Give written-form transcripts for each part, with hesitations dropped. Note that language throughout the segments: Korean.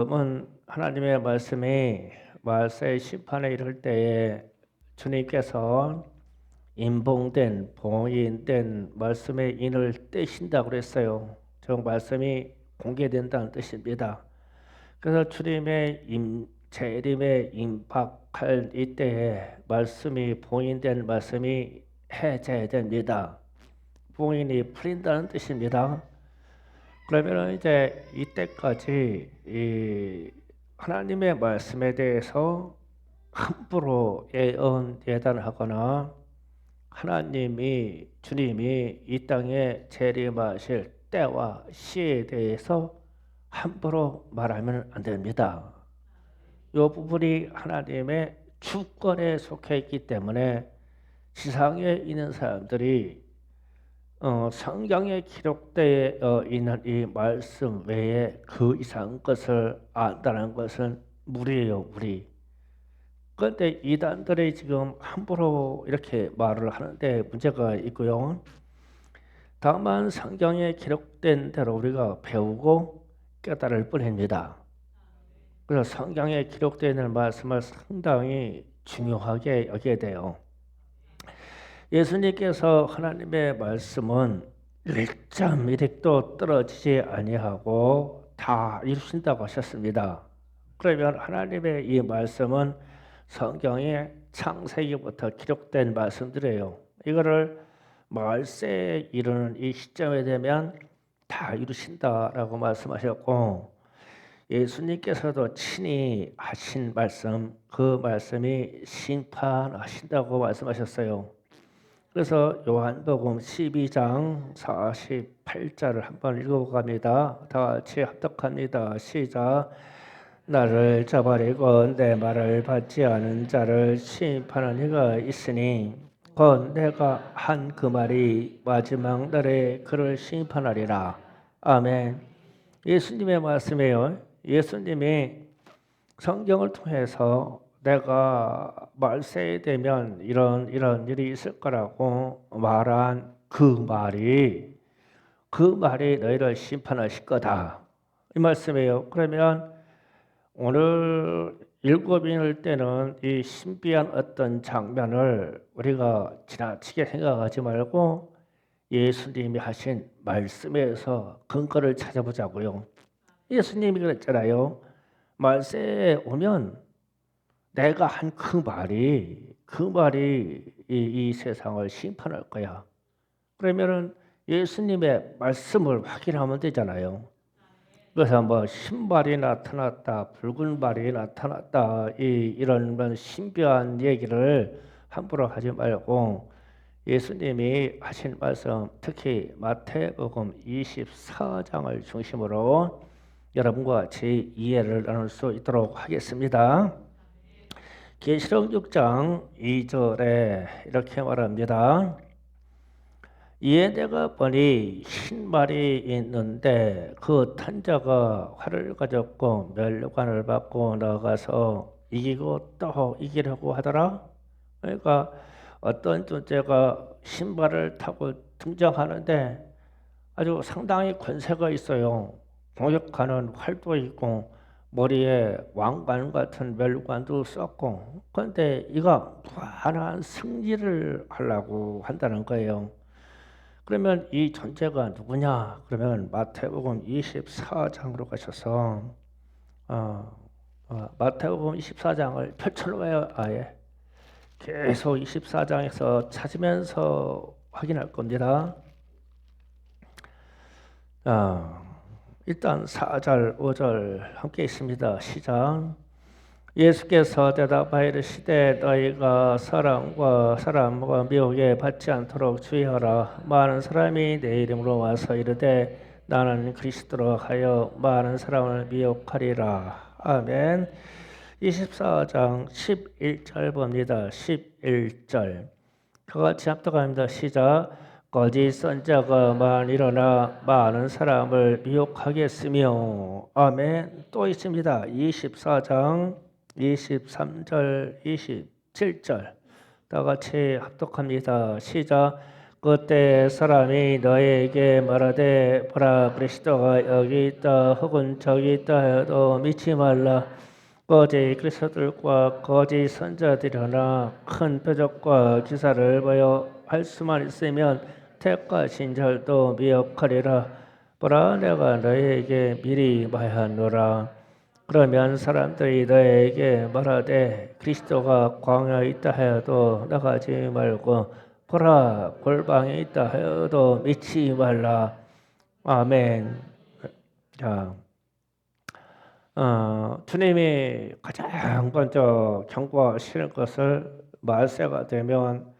지금은 하나님의 말씀이 말세 심판에 이를 때에 주님께서 인봉된 봉인된 말씀의 인을 떼신다고 그랬어요. 저 말씀이 공개된다는 뜻입니다. 그래서 주님의 재림에 임박할 이때에 말씀이 봉인된 말씀이 해제됩니다. 봉인이 풀린다는 뜻입니다. 그러면 이제 이때까지 이 하나님의 말씀에 대해서 함부로 예언예단하거나 주님이 이 땅에 재림하실 때와 시에 대해서 함부로 말하면 안 됩니다. 이 부분이 하나님의 주권에 속해 있기 때문에 지상에 있는 사람들이 성경에 기록되어 있는 이 말씀 외에 그 이상 것을 안다는 것은 무리예요, 무리. 그런데 이단들이 지금 함부로 이렇게 말을 하는데 문제가 있고요. 다만 성경에 기록된 대로 우리가 배우고 깨달을 뿐입니다. 그래서 성경에 기록되어 있는 말씀을 상당히 중요하게 여겨야 돼요. 예수님께서 하나님의 말씀은 1점1획도 떨어지지 아니하고 다 이루신다고 하셨습니다. 그러면 하나님의 이 말씀은 성경에 창세기부터 기록된 말씀들이에요. 이거를 말세에 이르는 이 시점에 되면 다 이루신다라고 말씀하셨고, 예수님께서도 친히 하신 말씀, 그 말씀이 심판하신다고 말씀하셨어요. 그래서 요한복음 12장 48절을 한번 읽어갑니다. 다 같이 합독합니다. 시작. 나를 저버리고 내 말을 받지 않은 자를 심판하는 이가 있으니 곧 내가 한 그 말이 마지막 날에 그를 심판하리라. 아멘. 예수님의 말씀이에요. 예수님이 성경을 통해서 내가 말세에 되면 이런 일이 있을 거라고 말한 그 말이 너희를 심판하실 거다. 이 말씀이에요. 그러면 오늘 일곱인일 때는 이 신비한 어떤 장면을 우리가 지나치게 생각하지 말고 예수님이 하신 말씀에서 근거를 찾아보자고요. 예수님이 그랬잖아요. 말세에 오면 내가 한 그 말이 이 세상을 심판할 거야. 그러면은 예수님의 말씀을 확인하면 되잖아요. 그래서 뭐 흰발이 나타났다, 붉은 발이 나타났다, 이런 신비한 얘기를 함부로 하지 말고 예수님이 하신 말씀, 특히 마태복음 24장을 중심으로 여러분과 같이 이해를 나눌 수 있도록 하겠습니다. 계시록 6장 2절에 이렇게 말합니다. 이에 내가 보니 흰 말이 있는데 그 탄자가 활을 가졌고 멸관을 받고 나가서 이기고 또 이기려고 하더라. 그러니까 어떤 존재가 신발을 타고 등장하는데 아주 상당히 권세가 있어요. 공격하는 활도 있고 머리에 왕관 같은 멸관도 썼고, 그런데 이가 무한한 승리를 하려고 한다는 거예요. 그러면 이 존재가 누구냐? 그러면 마태복음 24장으로 가셔서 마태복음 24장을 펼쳐놓아요. 아예 계속 24장에서 찾으면서 확인할 겁니다. 일단 4절, 5절 함께 있습니다. 시작. 예수께서 대답하여 이르시되 너희가 사람과 미혹에 받지 않도록 주의하라. 많은 사람이 내 이름으로 와서 이르되 나는 그리스도라 하여 많은 사람을 미혹하리라. 아멘. 24장 11절 봅니다. 11절 그같이 합독합니다. 시작. 거짓 선자가 일어나 많은 사람을 미혹하겠으며. 아멘. 또 있습니다. 24장 23절 27절 다 같이 합독합니다. 시작. 그때 사람이 너에게 말하되 보라 그리스도가 여기 있다 혹은 저기 있다 해도 믿지 말라. 거짓 그리스도들과 거짓 선자들이나 큰 표적과 기사를 보여 할 수만 있으면 택과 신절도 미혹하리라. 보라 내가 너에게 미리 말하노라. 그러면 사람들이 너에게 말하되 그리스도가 광야에 있다 하여도 나가지 말고 보라 골방에 있다 하여도 믿지 말라. 아멘. 자, 주님이 가장 먼저 경고하시는 것을 말세가 되면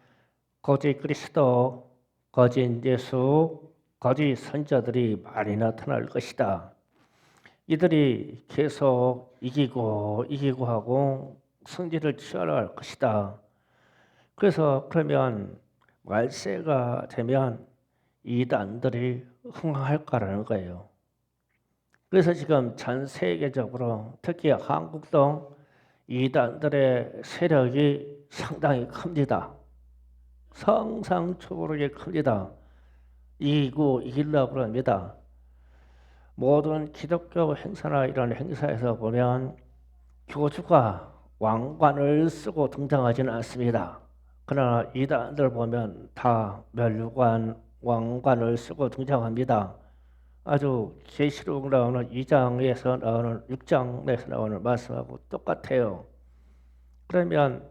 거짓 그리스도, 거짓 예수, 거짓 선자들이 많이 나타날 것이다. 이들이 계속 이기고 하고 성질을 취하할 것이다. 그래서 그러면 말세가 되면 이단들이 흥할 거예요. 그래서 지금 전 세계적으로 특히 한국도 이단들의 세력이 상당히 큽니다. 상상초월하게 큽니다. 이기려고 합니다. 모든 기독교 행사나 이런 행사에서 보면 교주가 왕관을 쓰고 등장하지는 않습니다. 그러나 이단들 보면 다 멸관, 왕관을 쓰고 등장합니다. 아주 계시록 나오는 2장에서 나오는 6장에서 나오는 말씀하고 똑같아요. 그러면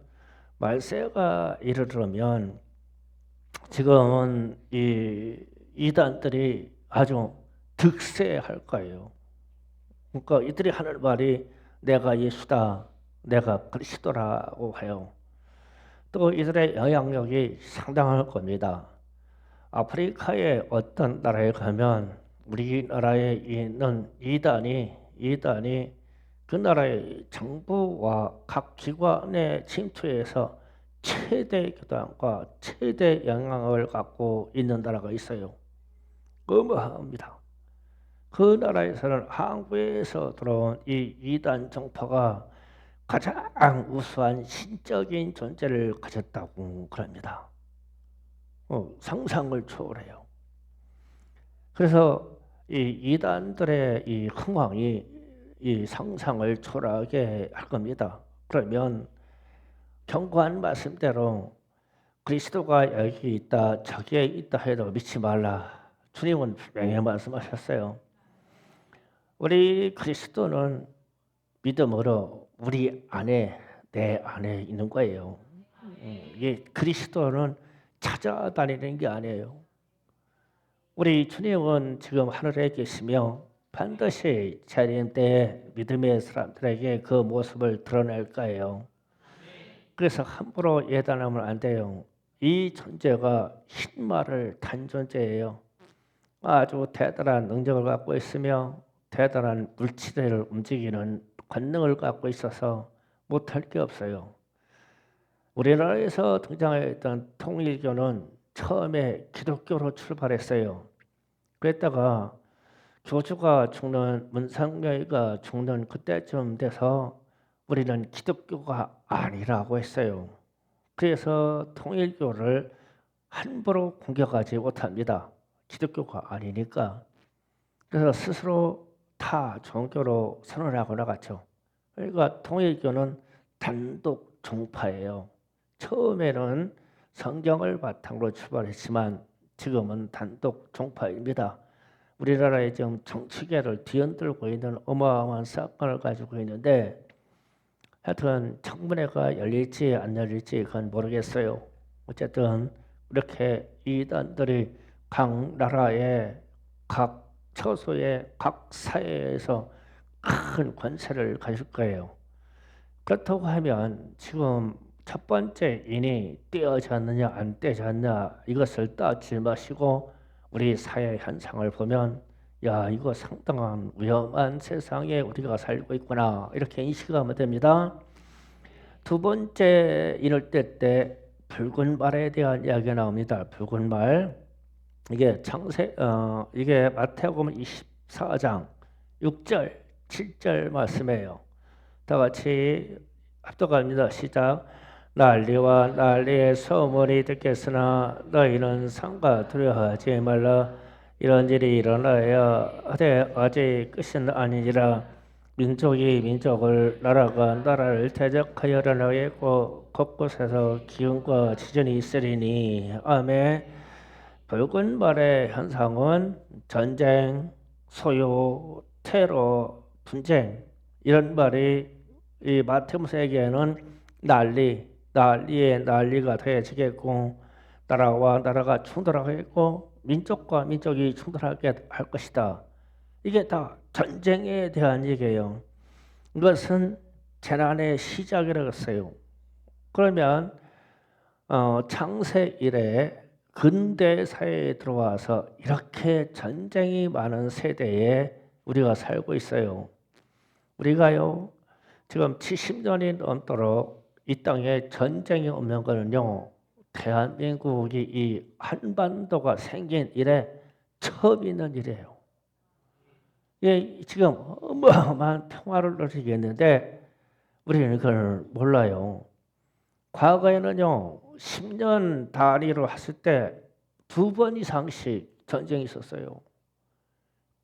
말세가 이르르면 지금은 이 이단들이 아주 득세할 거예요. 그러니까 이들이 하는 말이 내가 예수다, 내가 그리스도라고 해요. 또 이들의 영향력이 상당할 겁니다. 아프리카의 어떤 나라에 가면 우리나라에 있는 이단이 그 나라의 정부와 각 기관에 침투해서 최대 교단과 최대 영향을 갖고 있는 나라가 있어요. 어마어마합니다. 그 나라에서는 한국에서 들어온 이 이단 정파가 가장 우수한 신적인 존재를 가졌다고 그럽니다. 상상을 초월해요. 그래서 이 이단들의 이 흥황이 이 상상을 초월하게 할 겁니다. 그러면 경고한 말씀대로 그리스도가 여기 있다 저기에 있다 해도 믿지 말라. 주님은 분명히 말씀하셨어요. 우리 그리스도는 믿음으로 우리 안에 내 안에 있는 거예요. 이게 그리스도는 찾아다니는 게 아니에요. 우리 주님은 지금 하늘에 계시며 반드시 재림 때에 믿음의 사람들에게 그 모습을 드러낼 거예요. 그래서 함부로 예단하면 안 돼요. 이 존재가 흰말을 탄 존재예요. 아주 대단한 능력을 갖고 있으며 대단한 물질을 움직이는 권능을 갖고 있어서 못할 게 없어요. 우리나라에서 등장했던 통일교는 처음에 기독교로 출발했어요. 그랬다가 교주가 죽는 문상명이가 죽는 그때쯤 돼서 우리는 기독교가 아니라고 했어요. 그래서 통일교를 함부로 공격하지 못합니다. 기독교가 아니니까. 그래서 스스로 타 종교로 선언하고 나갔죠. 그러니까 통일교는 단독 종파예요. 처음에는 성경을 바탕으로 출발했지만 지금은 단독 종파입니다. 우리나라에 지금 정치계를 뒤흔들고 있는 어마어마한 사건을 가지고 있는데 하여튼 청문회가 열릴지 안 열릴지 그건 모르겠어요. 어쨌든 이렇게 이단들이 각 나라의 각 처소의 각 사회에서 큰 권세를 가질 거예요. 그렇다고 하면 지금 첫 번째 인이 떼어졌느냐 안 떼어졌느냐 이것을 따지지 마시고 우리 사회 현상을 보면 야 이거 상당한 위험한 세상에 우리가 살고 있구나 이렇게 인식하면 됩니다. 두 번째 인을 뗄 때 붉은 말에 대한 이야기가 나옵니다. 붉은 말 이게 이게 마태복음 24장 6절 7절 말씀이에요. 다 같이 합독합니다. 시작. 난리와 난리의 소문이 듣겠으나 너희는 상가 두려워하지 말라. 이런 일이 일어나야 하되 아직 끝은 아니니라. 민족이 민족을 나라가 나라를 대적하여 일어나겠고 곳곳에서 기근과 지진이 있으리니. 아멘. 붉은 말의 현상은 전쟁, 소요, 테러, 분쟁 이런 말이 이 마태복음에게는 난리에 난리가 되어지겠고 나라와 나라가 충돌하겠고 민족과 민족이 충돌하게 할 것이다. 이게 다 전쟁에 대한 얘기예요. 이것은 재난의 시작이라고 했어요. 그러면 창세 이래 근대 사회에 들어와서 이렇게 전쟁이 많은 세대에 우리가 살고 있어요. 우리가요 지금 70년이 넘도록 이 땅에 전쟁이 없는 거는요 대한민국이 이 한반도가 생긴 이래 처음 있는 일이에요. 예, 지금 어마어마한 평화를 누리고 있는데 우리는 그걸 몰라요. 과거에는요 10년 단위로 했을 때 2번 이상씩 전쟁이 있었어요.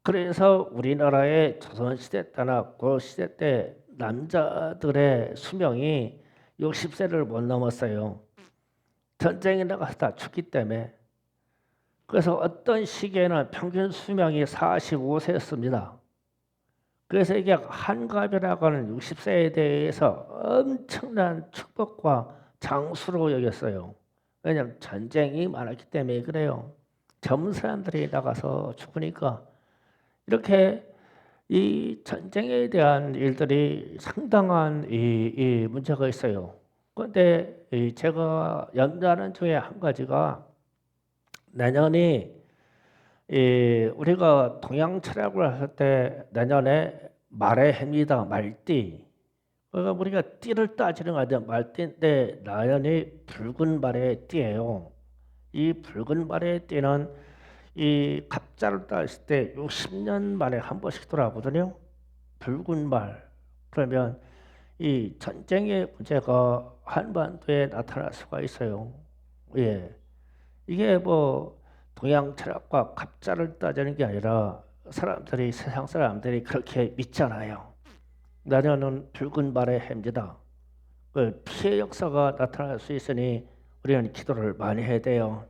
그래서 우리나라의 조선시대 때나 그 시대 때 남자들의 수명이 60세를 못 넘었어요. 전쟁에 나가서 다 죽기 때문에. 그래서 어떤 시기에는 평균 수명이 45세였습니다. 그래서 이게 한갑이라고 하는 60세에 대해서 엄청난 축복과 장수로 여겼어요. 왜냐하면 전쟁이 많았기 때문에 그래요. 젊은 사람들이 나가서 죽으니까 이렇게 이 전쟁에 대한 일들이 상당한 이 문제가 있어요. 그런데 제가 염려하는 중에 한 가지가 내년이 우리가 동양 철학을 할 때 내년에 말의 해입니다. 말띠. 그러니까 우리가 띠를 따지는 거 아니야. 말띠인데 내년이 붉은 말의 띠예요. 이 붉은 말의 띠는 이 갑자를 따질 때 60년 만에 한 번씩 돌아오거든요. 붉은 말. 그러면 이 전쟁의 문제가 한반도에 나타날 수가 있어요. 예. 이게 뭐 동양 철학과 갑자를 따지는 게 아니라 사람들이 세상 사람들이 그렇게 믿잖아요. 내년은 붉은 말의 해입니다. 그 피해 역사가 나타날 수 있으니 우리는 기도를 많이 해야 돼요.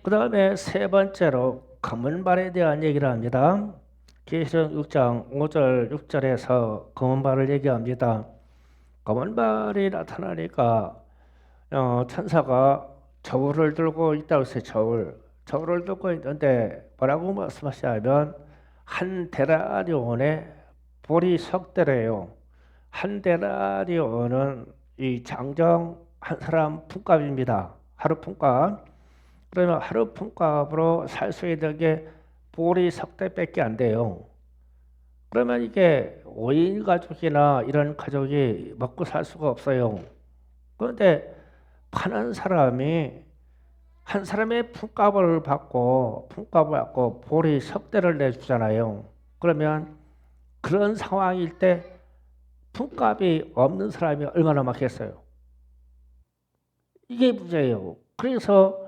그 다음에 세 번째로 검은 발에 대한 얘기를 합니다. 계시록 6장 5절 6절에서 검은 발을 얘기합니다. 검은 발이 나타나니까 천사가 저울을 들고 있다고 했어요. 저울을 들고 있는데 뭐라고 말씀하시냐면 한 데나리온에 보리 석대래요. 한 데나리온은 이 장정 한 사람 품값입니다. 하루 품값. 그러면 하루 품값으로 살 수 있는 게 보리 석대밖에 안 돼요. 그러면 이게 5인 가족이나 이런 가족이 먹고 살 수가 없어요. 그런데 파는 사람이 한 사람의 품값을 받고 보리 석대를 내주잖아요. 그러면 그런 상황일 때 품값이 없는 사람이 얼마나 많겠어요. 이게 문제예요. 그래서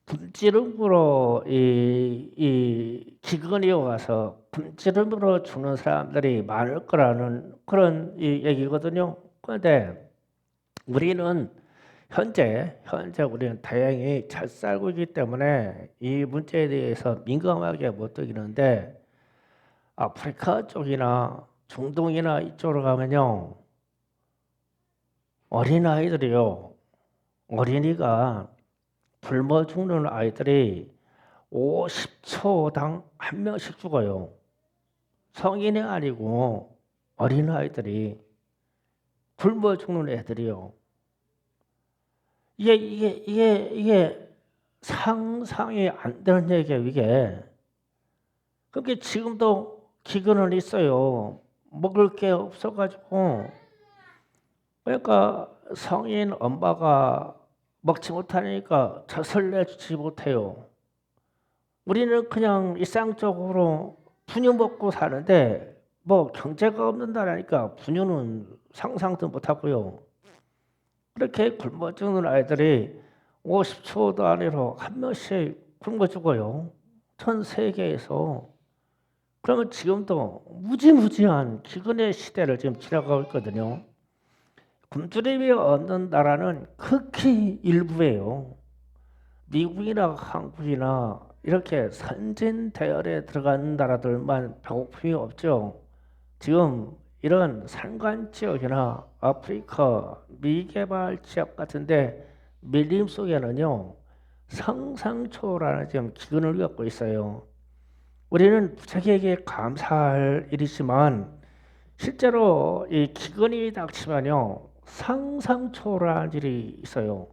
분지름으로 이 기근이 와서 분지름으로 죽는 사람들이 많을 거라는 그런 이 얘기거든요. 그런데 우리는 현재 우리는 다행히 잘 살고 있기 때문에 이 문제에 대해서 민감하게 못 되기는데 아프리카 쪽이나 중동이나 이쪽으로 가면요 어린이가 굶어 죽는 아이들이 50초당 한 명씩 죽어요. 성인이 아니고 어린아이들이 굶어 죽는 애들이요. 이게 상상이 안 되는 얘기예요, 이게. 그게 지금도 기근은 있어요. 먹을 게 없어가지고. 그러니까 성인 엄마가 먹지 못하니까 젖을 내주지 못해요. 우리는 그냥 일상적으로 분유 먹고 사는데 뭐 경제가 없는 나라니까 분유는 상상도 못하고요. 그렇게 굶어 죽는 아이들이 50초 단위로 한 명씩 굶어 죽어요. 전 세계에서. 그러면 지금도 무지무지한 기근의 시대를 지금 지나가고 있거든요. 굶주림이 없는 나라는 극히 일부예요. 미국이나 한국이나 이렇게 선진 대열에 들어간 나라들만 배고픔이 없죠. 지금 이런 산간 지역이나 아프리카 미개발 지역 같은데 밀림 속에는요 상상 초월하는 지금 기근을 겪고 있어요. 우리는 자기에게 감사할 일이지만 실제로 이 기근이 닥치면요 상상 초월한 일이 있어요.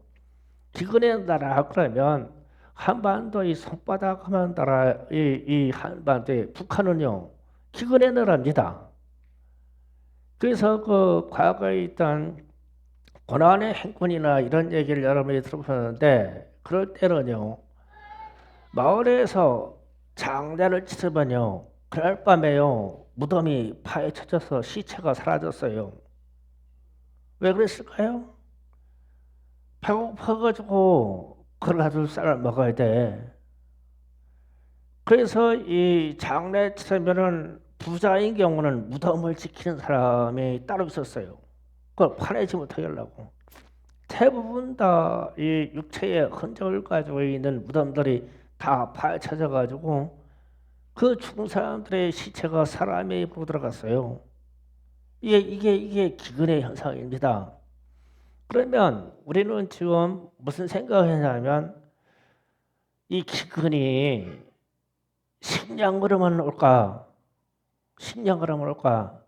기근의 나라 그러면 한반도 이 손바닥만 나라 이 한반도에 북한은요 기근의 나라입니다. 그래서 그 과거에 있던 고난의 행군이나 이런 얘기를 여러분이 들어보셨는데 그럴 때는요 마을에서 장례를 치르면요 그날 밤에요 무덤이 파헤쳐져서 시체가 사라졌어요. 왜 그랬을까요? 배고파가지고 그래가지고 쌀을 먹어야 돼. 그래서 이 장례 치르면은 부자인 경우는 무덤을 지키는 사람이 따로 있었어요. 그걸 파내지 못하게 하려고. 대부분 다 이 육체의 흔적을 가지고 있는 무덤들이 다 파헤쳐져 가지고 그 죽은 사람들의 시체가 사람의 입으로 들어갔어요. 이게 기근의 현상입니다. 그러면 우리는 지금 무슨 생각을 했냐면 이 기근이 식량으로만 올까? 식량으로만 올까?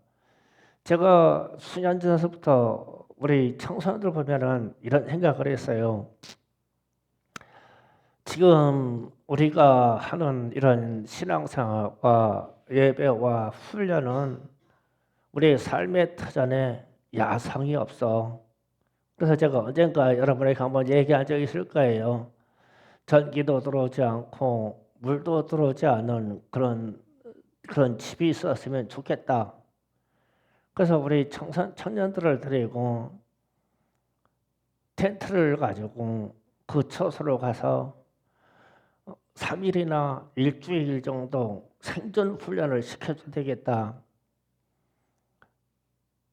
제가 수년 전서부터 우리 청소년들 보면은 이런 생각을 했어요. 지금 우리가 하는 이런 신앙생활과 예배와 훈련은 우리의 삶의 터전에 야성이 없어. 그래서 제가 언젠가 여러분에게 한번 얘기한 적이 있을 거예요. 전기도 들어오지 않고 물도 들어오지 않은 그런 집이 있었으면 좋겠다. 그래서 우리 청년들을 데리고 텐트를 가지고 그 처소로 가서 3일이나 일주일 정도 생존 훈련을 시켜줘야 되겠다.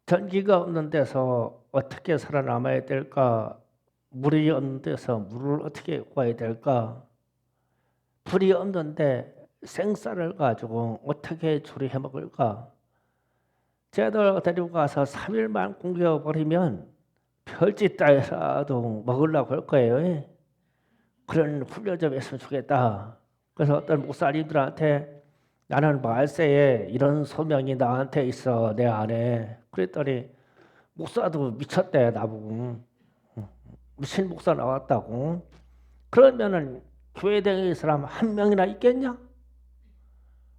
전기가 없는 데서 어떻게 살아남아야 될까? 물이 없는 데서 물을 어떻게 구해야 될까? 불이 없는데 생쌀을 가지고 어떻게 조리해 먹을까? 쟤들 데리고 가서 3일만 굶겨버리면 별짓 따위라도 먹으려고 할 거예요. 그런 훈련 좀 했으면 좋겠다. 그래서 어떤 목사님들한테 나는 말세에 이런 소명이 나한테 있어 내 안에. 그랬더니 목사도 미쳤대 나보고. 미친 목사 나왔다고. 그러면은 교회 다니는 사람 한 명이나 있겠냐?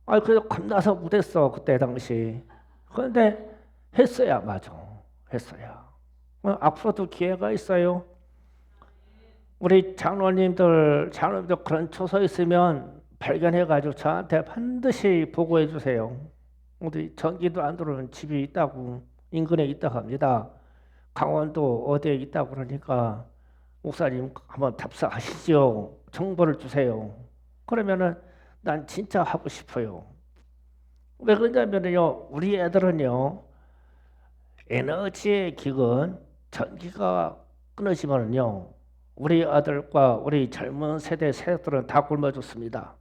아 그래서 겁나서 못했어 그때 당시. 그런데 했어야 맞아. 했어야. 앞으로도 기회가 있어요. 우리 장로님들 그런 초소 있으면 발견해가지고 저한테 반드시 보고해 주세요. 우리 전기도 안 들어오는 집이 있다고 인근에 있다고 합니다. 강원도 어디에 있다고 그러니까 목사님 한번 답사하시죠. 정보를 주세요. 그러면은 난 진짜 하고 싶어요. 왜 그러냐면요, 우리 애들은요 에너지의 기근 전기가 끊어지면요 우리 아들과 우리 젊은 세대들은 다 굶어 죽습니다.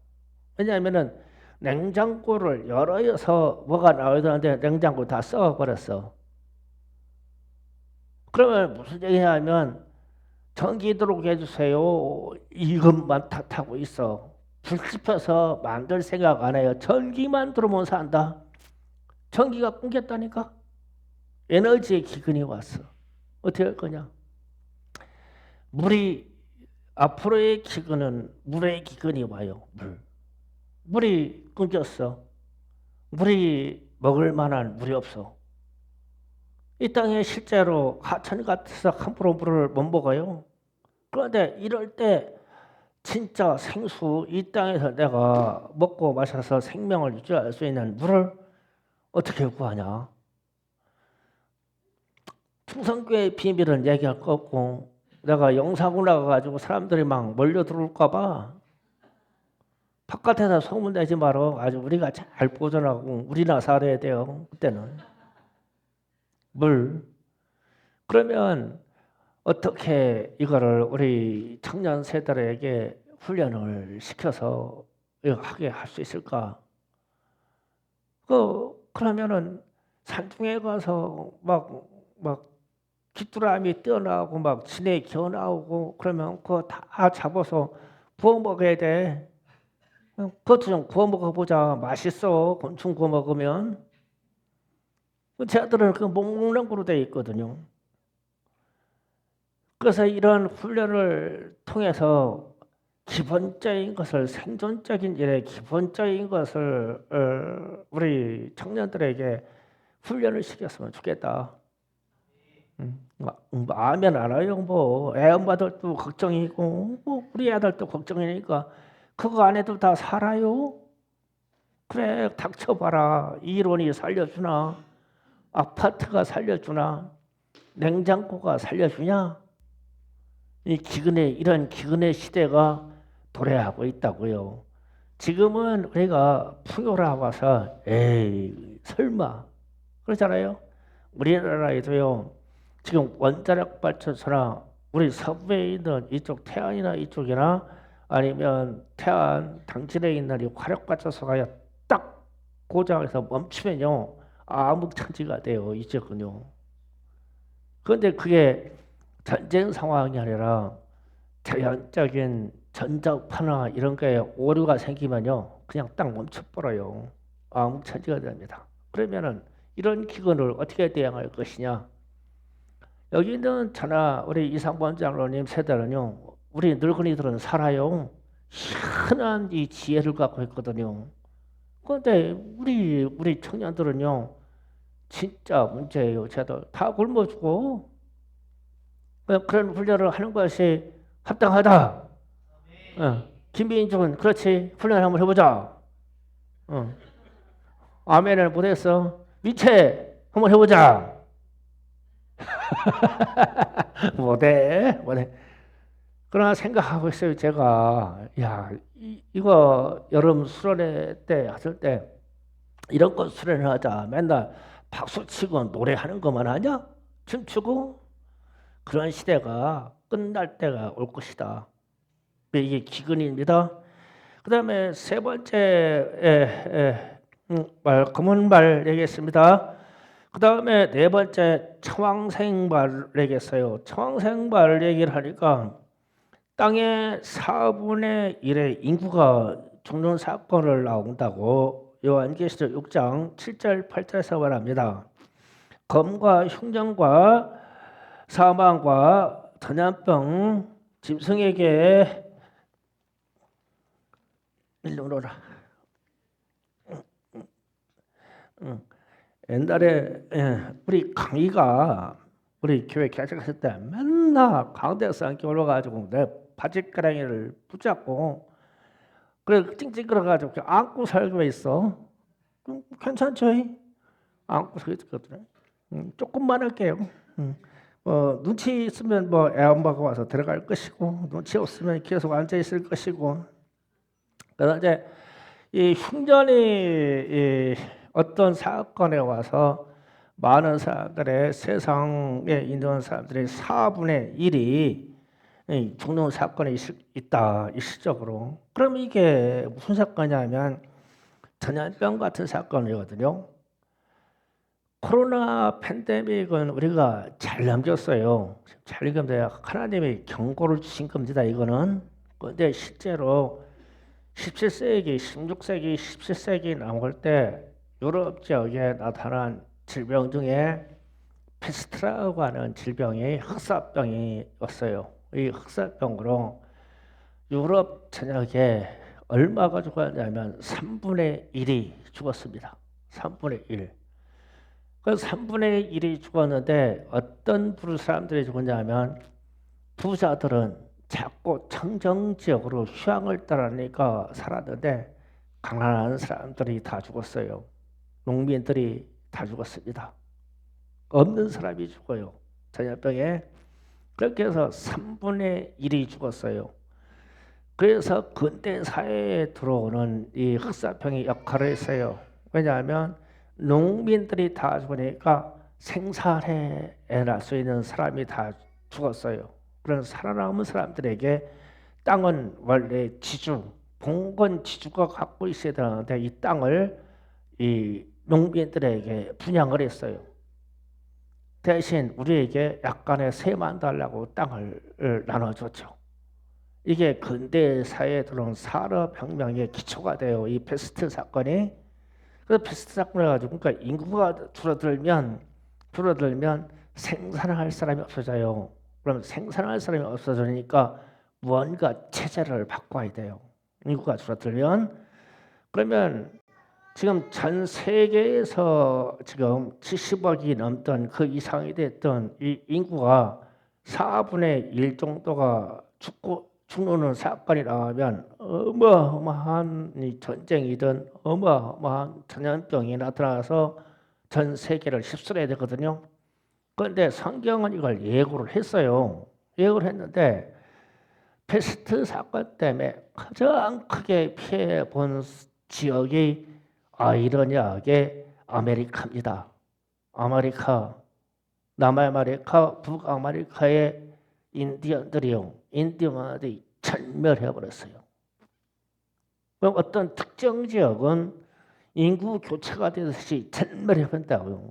왜냐하면은 냉장고를 열어서 뭐가 나와야 되는데 냉장고 다 썩어버렸어. 그러면 무슨 얘기냐면 전기 들어오게 해주세요. 이것만 탓하고 있어. 불 지펴서 만들 생각 안 해요. 전기만 들어오면 산다. 전기가 끊겼다니까. 에너지의 기근이 왔어. 어떻게 할 거냐? 물이 앞으로의 기근은 물의 기근이 와요. 물이 끊겼어. 물이 먹을 만한 물이 없어. 이 땅에 실제로 하천 같아서 함부로 물을 못 먹어요. 그런데 이럴 때 진짜 생수 이 땅에서 내가 먹고 마셔서 생명을 유지할 수 있는 물을 어떻게 구하냐? 충성교회 비밀은 얘기할 거 없고 내가 영상 올라가가지고 사람들이 막 몰려 들어올까 봐 바깥에서 소문내지 말어. 아주 우리가 잘 보존하고 우리나 살아야 돼요. 그때는 물. 그러면 어떻게 이거를 우리 청년 세대에게 훈련을 시켜서 하게 할 수 있을까? 그러면은 산중에 가서 막 귀뚜라미 뛰어나오고 막 진해 기어나오고 그러면 그거 다 잡아서 구워 먹어야 돼. 그것도 좀 구워 먹어보자. 맛있어. 곤충 구워 먹으면. 제 아들은 그 못 먹는 거로 돼 있거든요. 그래서 이런 훈련을 통해서 기본적인 것을 생존적인 일에 기본적인 것을 우리 청년들에게 훈련을 시켰으면 좋겠다. 아멘 알아요. 뭐 애 엄마들도 걱정이고 뭐 우리 애들도 걱정이니까 그거 안 해도 다 살아요. 그래 닥쳐봐라. 이론이 살려주나? 아파트가 살려주나? 냉장고가 살려주냐? 이런 기근의 시대가 도래하고 있다고요. 지금은 우리가 풍요로워서 에이 설마 그러잖아요. 우리나라에도요. 지금 원자력 발전소나 우리 서부에 있는 이쪽 태안이나 이쪽이나 아니면 태안 당진에 있는 이 화력 발전소가 딱 고장에서 멈추면요 암흑천지가 돼요. 이제군요. 그런데 그게 전쟁 상황이 아니라 자연적인 전자파나 이런 거에 오류가 생기면요 그냥 딱 멈춰버려요. 암흑천지가 됩니다. 그러면은 이런 기근을 어떻게 대응할 것이냐? 여기 있는 저나 우리 이상범 장로님 세대는요 우리 늙은이들은 살아요. 희한한 이 지혜를 갖고 있거든요. 그런데 우리 청년들은요 진짜 문제예요. 쟤들 다 굶어 죽어. 그런 훈련을 하는 것이 합당하다. 김민중은 그렇지 훈련 한번 해보자. 아멘을 못했어. 미체 한번 해보자. 못해. 그러나 생각하고 있어요. 제가 이거 여름 수련회 때 했을 때 이런 거 수련을 하자. 맨날 박수치고 노래하는 것만 하냐? 춤추고 그런 시대가 끝날 때가 올 것이다. 이게 기근입니다. 그 다음에 세 번째 검은 말 얘기했습니다. 그 다음에 네 번째 청황생발 얘기했어요. 청황생발 얘기를 하니까 땅의 4분의 1의 인구가 죽는 사건을 나온다고 요한계시록 6장 7절 8절에서 말합니다. 검과 흉년과 사망과 전염병 짐승에게 일로 오라. 옛날에 우리 강의가 우리 교회 개척했을 때 맨날 강대에서 앉게 올라가지고 내 바지가랑이를 붙잡고 그래 찡찡거려가지고 안고 살고 있어. 괜찮죠? 안고 살고 있거든. 조금만 할게요. 눈치 있으면 뭐 애 엄마가 와서 들어갈 것이고 눈치 없으면 계속 앉아 있을 것이고. 그래서 이제 이 흉년이 어떤 사건에 와서 많은 사람들의 세상에 있는 사람들의 4분의 1이 죽는 사건이 있다 일시적으로. 그럼 이게 무슨 사건이냐면 전염병 같은 사건이거든요. 코로나 팬데믹은 우리가 잘 넘겼어요. 잘 넘겨야 하나님이 경고를 주신 겁니다. 이거는. 그런데 실제로 17세기, 16세기, 17세기 나올 때 유럽 지역에 나타난 질병 중에 페스트라고 하는 질병이 흑사병이었어요. 이 흑사병으로 유럽 전역에 얼마가 죽었냐면 3분의 1이 죽었습니다. 3분의 1. 그 3분의 1이 죽었는데 어떤 부류 사람들이 죽었냐면 부자들은 자꾸 청정 지역으로 휴양을 떠나니까 살았는데 가난한 사람들이 다 죽었어요. 농민들이 다 죽었습니다. 없는 사람이 죽어요. 전염병에. 그렇게 해서 3분의 1이 죽었어요. 그래서 근대 사회에 들어오는 이 흑사병이 역할을 했어요. 왜냐하면 농민들이 다 죽으니까 생산해 날 수 있는 사람이 다 죽었어요. 그런 살아남은 사람들에게 땅은 원래 지주, 봉건 지주가 갖고 있어야 되는데 이 땅을 이 농민들에게 분양을 했어요. 대신 우리에게 약간의 세만 달라고 땅을 나눠줬죠. 이게 근대 사회에 들어온 산업혁명의 기초가 돼요. 이 패스트 사건이. 그래서 패스트 사건을 가지고 그러니까 인구가 줄어들면 생산할 사람이 없어져요. 그럼 생산할 사람이 없어지니까 무언가 체제를 바꿔야 돼요. 인구가 줄어들면. 그러면 지금 전 세계에서 지금 70억이 넘던 그 이상이 됐던 이 인구가 4분의 1 정도가 죽는 사건이 나오면 어마어마한 이 전쟁이든 어마어마한 전염병이 나타나서 전 세계를 휩쓸어야 되거든요. 그런데 성경은 이걸 예고를 했어요. 예고를 했는데 패스트 사건 때문에 가장 크게 피해 본 지역이 아이러니하게 아메리카입니다. 아메리카, 남아메리카, 북아메리카의 인디언들이 전멸해 버렸어요. 그럼 어떤 특정 지역은 인구 교체가 되듯이 전멸해 버린다고요.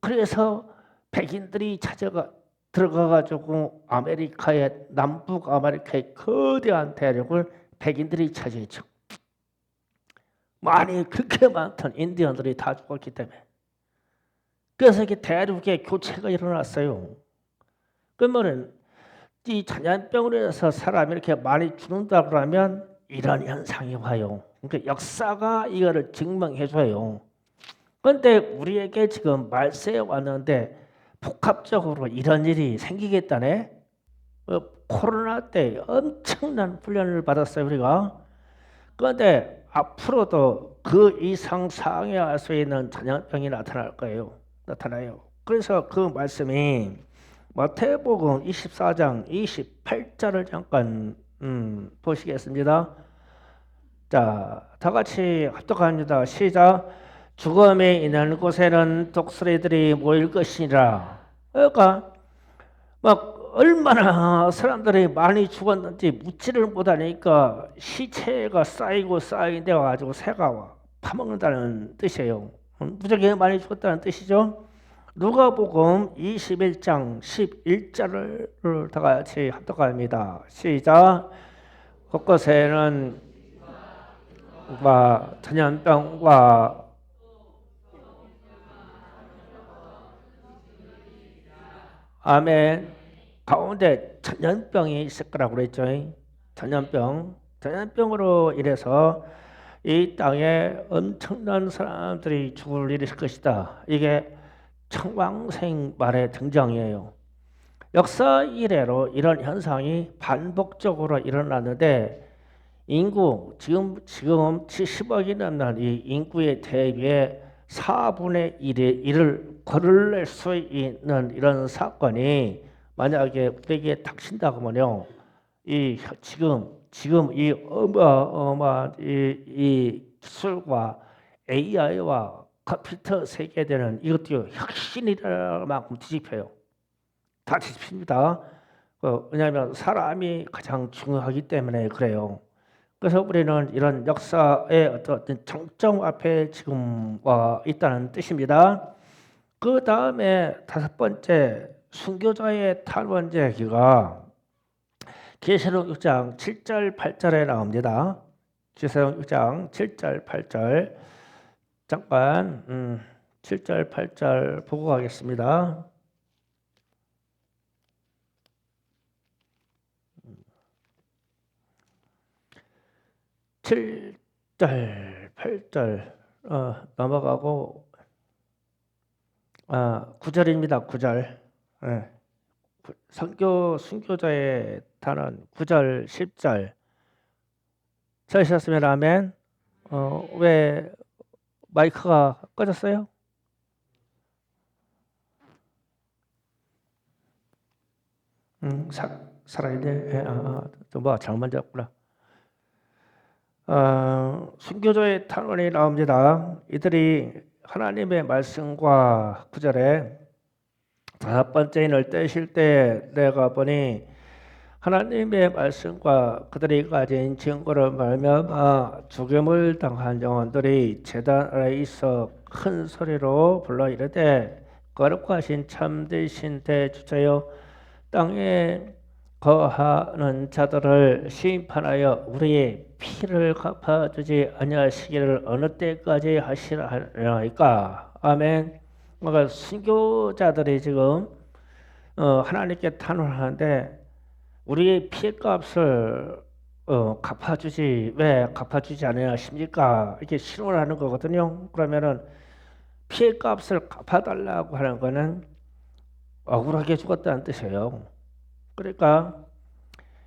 그래서 백인들이 들어가가지고 아메리카의 남북 아메리카의 거대한 대륙을 백인들이 차지했죠. 많이 그렇게 많던 인디언들이 다 죽었기 때문에. 그래서 이게 대륙의 교체가 일어났어요. 그러면 이 전염병으로 인해서 사람이 이렇게 많이 죽는다 그러면 이런 현상이 와요. 그러니까 역사가 이거를 증명해줘요. 그런데 우리에게 지금 말세에 왔는데 복합적으로 이런 일이 생기겠다네. 코로나 때 엄청난 훈련을 받았어요 우리가. 그런데 앞으로도 그 이상 상해할 수 있는 전염병이 나타날 거예요. 나타나요. 그래서 그 말씀이 마태복음 24장 28절을 잠깐 보시겠습니다. 자, 다 같이 합독합니다. 시작. 죽음에 있는 곳에는 독수리들이 모일 것이니라. 그러니까 막 얼마나 사람들이 많이 죽었는지 묻지를 못하니까 시체가 쌓이고 쌓인 데 가지고 새가 와 파먹는다는 뜻이에요. 무지하게 많이 죽었다는 뜻이죠. 누가복음 21장 11절을 다 같이 합독합니다. 시작. 곳곳에는 전염병과 아멘. 가운데 전염병이 있을 거라고 그랬죠. 전염병으로 인해서 이 땅에 엄청난 사람들이 죽을 일이 있을 것이다. 이게 청왕생 말의 등장이에요. 역사 이래로 이런 현상이 반복적으로 일어났는데 인구 지금 70억이 넘는 이 인구에 대비해 4분의 1을 거를낼 수 있는 이런 사건이 만약에 우리에게 닥친다고 하면요, 이 지금 이 어마어마한 이 기술과 AI와 컴퓨터 세계되는 이것도 혁신이랄 만큼 뒤집혀요. 다 뒤집힙니다. 왜냐하면 사람이 가장 중요하기 때문에 그래요. 그래서 우리는 이런 역사의 어떤 정점 앞에 지금 와 있다는 뜻입니다. 그 다음에 다섯 번째 순교자의 탈원제기가 계시록 6장 7절 8절에 나옵니다. 계시록 6장 7절 8절 잠깐 7절 8절 보고 가겠습니다. 7절 8절 넘어가고 9절입니다. 9절. 순교자의 단원 9절 10절 찾으셨으면 아멘. 왜 마이크가 꺼졌어요? 살아야 돼. 뭐 잘못 졌구나. 순교자의 탄원이 나옵니다. 이들이 하나님의 말씀과 구절에 다섯 번째 인을 떼실 때 내가 보니 하나님의 말씀과 그들이 가진 증거를 말미암아 죽임을 당한 영혼들이 제단 아래 있어 큰 소리로 불러 이르되 거룩하신 참되신 대주자여 땅에 거하는 자들을 심판하여 우리의 피를 갚아주지 아니하시기를 어느 때까지 하시나이까. 아멘. 그러니까 순교자들이 지금 하나님께 탄원하는데 우리의 피값을 갚아주지 왜 갚아주지 않으십니까? 이렇게 신호를 하는 거거든요. 그러면은 피값을 갚아달라고 하는 거는 억울하게 죽었다는 뜻이에요. 그러니까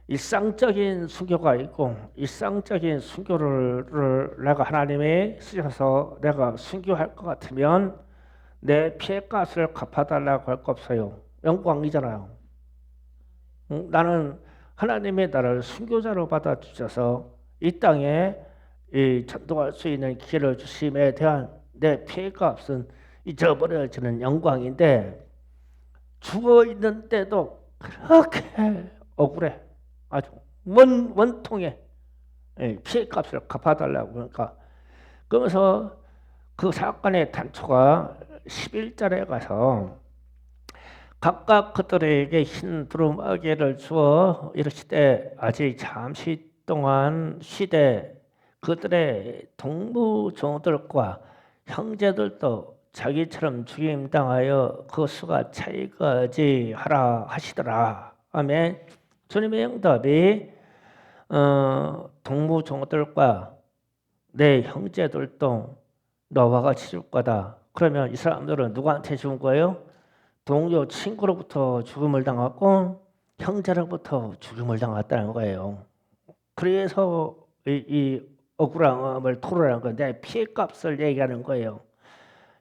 일상적인 순교가 있고 일상적인 순교를 내가 하나님이 쓰셔서 내가 순교할 것 같으면 내 피해값을 갚아달라고 할 거 없어요. 영광이잖아요. 나는 하나님의 나를 순교자로 받아주셔서 이 땅에 전도할 수 있는 기회를 주심에 대한 내 피해값은 잊어버려지는 영광인데 죽어 있는데도 그렇게 억울해. 아주 원통에 피해값을 갚아달라고 그러니까 그러면서 그 사건의 단초가 11절에 가서 각각 그들에게 흰 두루마기를 주어 이르시되 아직 잠시 동안 쉬되 그들의 동무종들과 형제들도 자기처럼 죽임당하여 그 수가 차이까지 하라 하시더라. 아멘. 주님의 응답이 동무종들과 내 형제들도 너와 같이 죽을 거다. 그러면 이 사람들은 누구한테 죽은 거예요? 동료 친구로부터 죽음을 당했고 형제로부터 죽음을 당했다는 거예요. 그래서 이 억울함을 토로하는 건데 피해값을 얘기하는 거예요.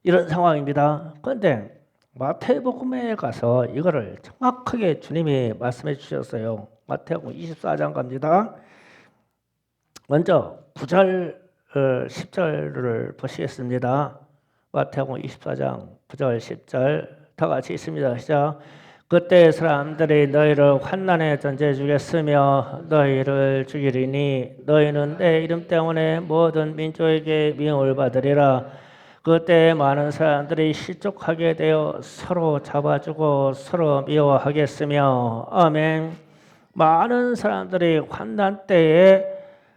이런 상황입니다. 그런데 마태복음에 가서 이거를 정확하게 주님이 말씀해 주셨어요. 마태복음 24장 갑니다. 먼저 9절 10절을 보시겠습니다. 마태복음 24장 9절 10절 다 같이 있습니다. 시작. 그때 사람들이 너희를 환난에 던져주겠으며 너희를 죽이리니 너희는 내 이름 때문에 모든 민족에게 미움을 받으리라. 그때 많은 사람들이 실족하게 되어 서로 잡아주고 서로 미워하겠으며 아멘. 많은 사람들이 환난 때에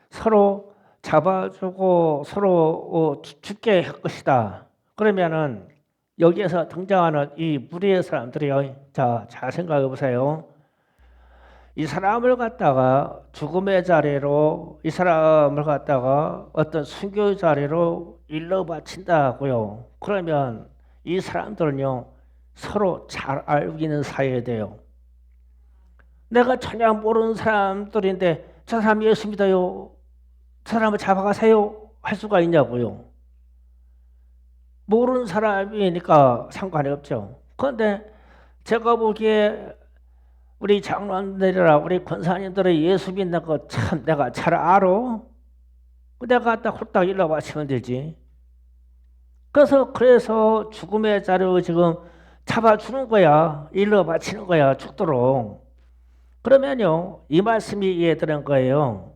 서로 잡아주고 서로 죽게 할 것이다. 그러면은 여기에서 등장하는 이 무리의 사람들이요. 자, 잘 생각해 보세요. 이 사람을 갖다가 죽음의 자리로 이 사람을 갖다가 어떤 순교의 자리로 일러 바친다고요. 그러면 이 사람들은요 서로 잘 알고 있는 사이에 돼요. 내가 전혀 모르는 사람들인데 저 사람 예수 믿어요. 저 사람을 잡아가세요. 할 수가 있냐고요. 모르는 사람이니까 상관이 없죠. 그런데 제가 보기에 우리 장로님들이라 우리 권사님들의 예수 믿는 거 참 내가 잘 알아. 내가 갖다 홀딱 일러 바치면 되지. 그래서 죽음의 자리로 지금 잡아주는 거야. 일러 바치는 거야. 죽도록. 그러면요. 이 말씀이 이해되는 거예요.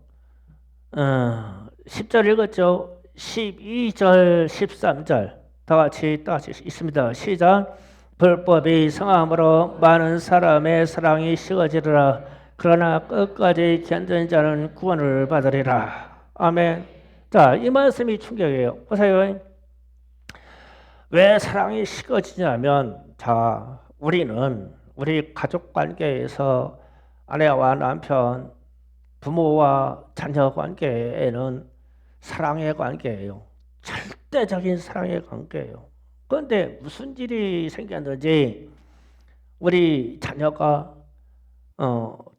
10절 읽었죠? 12절 13절 다 같이 있습니다. 시작. 불법이 성함으로 많은 사람의 사랑이 식어지리라. 그러나 끝까지 견딘 자는 구원을 받으리라. 아멘. 자, 이 말씀이 충격이에요. 보세요. 왜 사랑이 식어지냐면 자, 우리 가족 관계에서 아내와 남편, 부모와 자녀 관계에는 사랑의 관계예요. 절대적인 사랑의 관계예요. 그런데 무슨 일이 생겼는지 우리 자녀가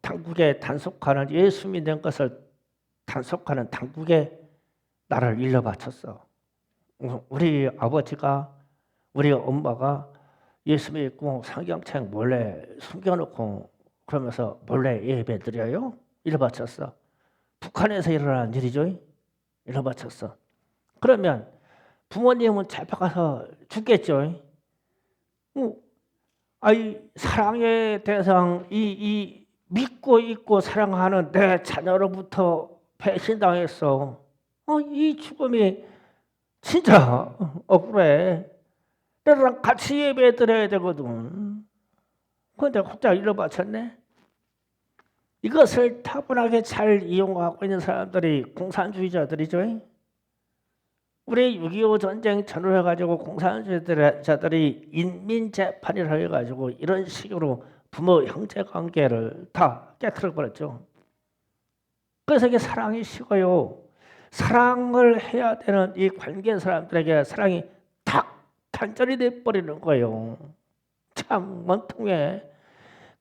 당국에 단속하는 예수 믿는 것을 단속하는 당국에 나를 일러 바쳤어. 우리 아버지가 우리 엄마가 예수 믿고 성경책 몰래 숨겨놓고 그러면서 몰래 예배 드려요? 이래 바쳤어. 북한에서 일어난 일이죠. 이래 바쳤어. 그러면 부모님은 잡혀가서 죽겠죠. 아이 사랑의 대상 이 믿고 있고 사랑하는 내 자녀로부터 배신당했어. 이 죽음이 진짜 억울해. 너랑 같이 예배 드려야 되거든. 그런데 혼자 잃어바쳤네. 이것을 타분하게 잘 이용하고 있는 사람들이 공산주의자들이죠. 우리 6.25 전쟁 전후해가지고 공산주의자들이 인민재판이라 해가지고 이런 식으로 부모 형제 관계를 다 깨트려버렸죠. 그래서 이게 사랑이 식어요. 사랑을 해야 되는 이 관계 사람들에게 사랑이 탁 단절이 돼버리는 거예요. 참 원통해.